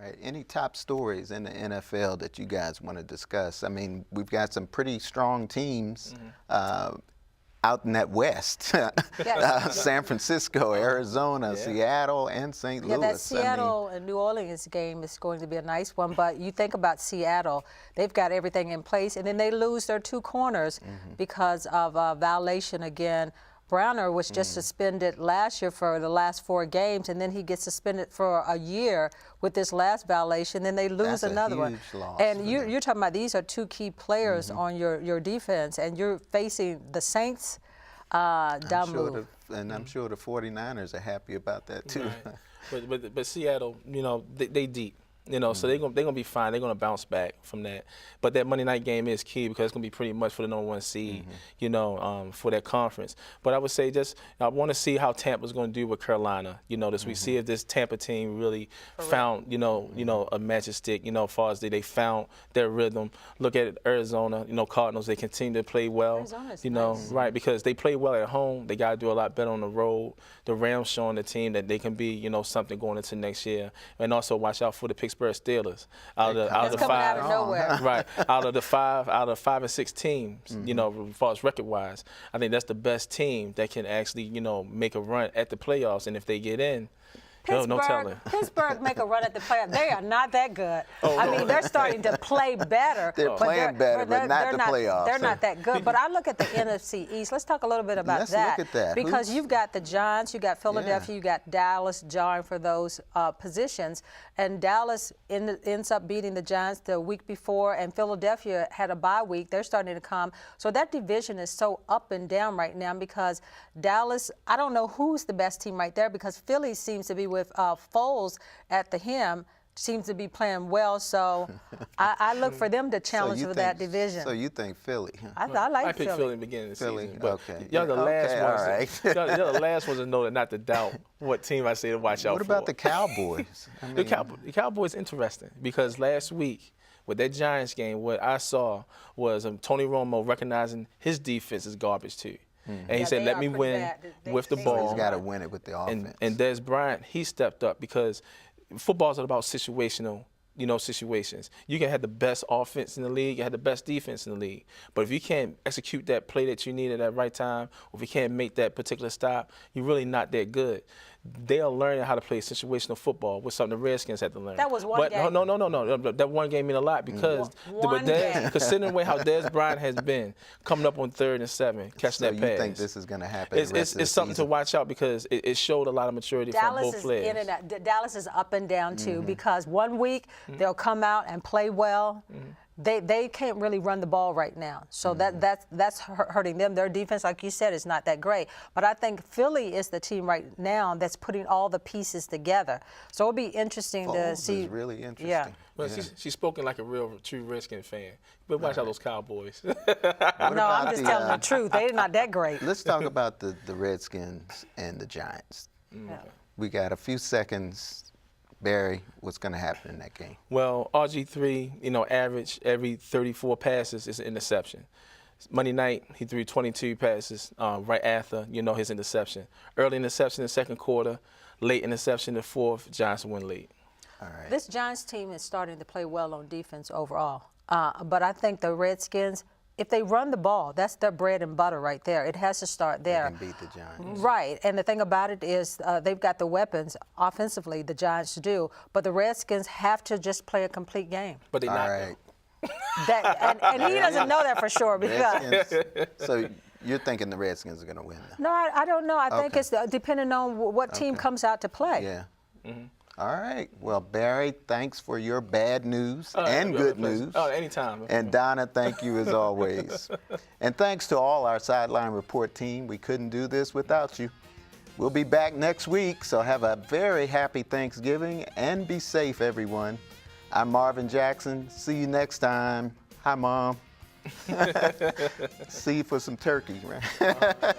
right. Any top stories in the NFL that you guys want to discuss? I mean, we've got some pretty strong teams out in that West. San Francisco, Arizona, Seattle, and St. Louis. Yeah, that Seattle and New Orleans game is going to be a nice one. But you think about Seattle, they've got everything in place, and then they lose their 2 corners because of a violation again. Browner was just suspended last year for the last 4 games, and then he gets suspended for a year with this last violation. Then they lose another one. Loss and you're talking about these are 2 key players on your defense, and you're facing the Saints. Dumb move. I'm sure the 49ers are happy about that too. Right. but Seattle, you know, they deep. You know, so they're gonna be fine. They're gonna bounce back from that. But that Monday night game is key because it's gonna be pretty much for the number 1 seed, you know, for that conference. But I would say I want to see how Tampa's gonna do with Carolina. You know, this we see if this Tampa team really found, you know, a magic stick. You know, as far as they found their rhythm. Look at Arizona. You know, Cardinals. They continue to play well. Arizona's you know, nice. right? Because they play well at home. They gotta do a lot better on the road. The Rams showing the team that they can be, you know, something going into next year. And also watch out for the Pittsburgh Steelers. Out of the 5, out of nowhere. right? Out of 5 and 6 teams, you know, as far as record-wise, I think that's the best team that can actually, you know, make a run at the playoffs. And if they get in, no telling. Pittsburgh make a run at the playoffs. They are not that good. I mean, they're starting to play better. They're playing better, but not the playoffs. They're not that good. But I look at the NFC East. Let's talk a little bit about Let's that. look at that. Because you've got the Giants, you've got Philadelphia, you've got Dallas jarring for those positions. And Dallas ends up beating the Giants the week before, and Philadelphia had a bye week. They're starting to come. So that division is so up and down right now because Dallas, I don't know who's the best team right there because Philly seems to be with Foles at the helm, seems to be playing well. So I look for them to challenge for that division. So you think Philly? I like I picked Philly. Philly in the beginning of the season. But okay. Y'all the last ones. All right. Y'all the last ones to know not to doubt what team I say to watch out for. What about the Cowboys? I mean, the Cowboys interesting because last week with that Giants game, what I saw was Tony Romo recognizing his defense is garbage too. And he said, let me win with the ball. He's got to win it with the offense. And Des Bryant, he stepped up because football's all about situational, you know, situations. You can have the best offense in the league, you have the best defense in the league. But if you can't execute that play that you need at that right time, or if you can't make that particular stop, you're really not that good. They are learning how to play situational football, which something the Redskins had to learn. That was one game. No. That one game mean a lot because considering the way how Des Bryant has been coming up on 3rd and 7, catching that pass. So you think this is going to happen? It's something to watch out because it showed a lot of maturity from both players. Dallas is up and down too because one week they'll come out and play well. They can't really run the ball right now. So that's hurting them. Their defense, like you said, is not that great. But I think Philly is the team right now that's putting all the pieces together. So it'll be interesting to see. Is really interesting. Yeah. Well, she's spoken like a real, true Redskin fan. But watch out those Cowboys. No, I'm just telling the truth. They're not that great. Let's talk about the Redskins and the Giants. We got a few seconds. Barry, what's going to happen in that game? Well, RG3, you know, average every 34 passes is an interception. Monday night, he threw 22 passes right after, you know, his interception. Early interception in the second quarter, late interception in the fourth, Giants win late. All right. This Giants team is starting to play well on defense overall. But I think the Redskins, if they run the ball, that's their bread and butter right there. It has to start there. They can beat the Giants. Right. And the thing about it is they've got the weapons offensively, the Giants do. But the Redskins have to just play a complete game. But they not. All right. And he doesn't know that for sure because. So you're thinking the Redskins are going to win? No, I don't know. I think it's depending on what team comes out to play. Yeah. All right. Well, Barry, thanks for your bad news and good news. Oh, anytime. And Donna, thank you as always. And thanks to all our Sideline Report team. We couldn't do this without you. We'll be back next week, so have a very happy Thanksgiving and be safe, everyone. I'm Marvin Jackson. See you next time. Hi, Mom. See you for some turkey, right?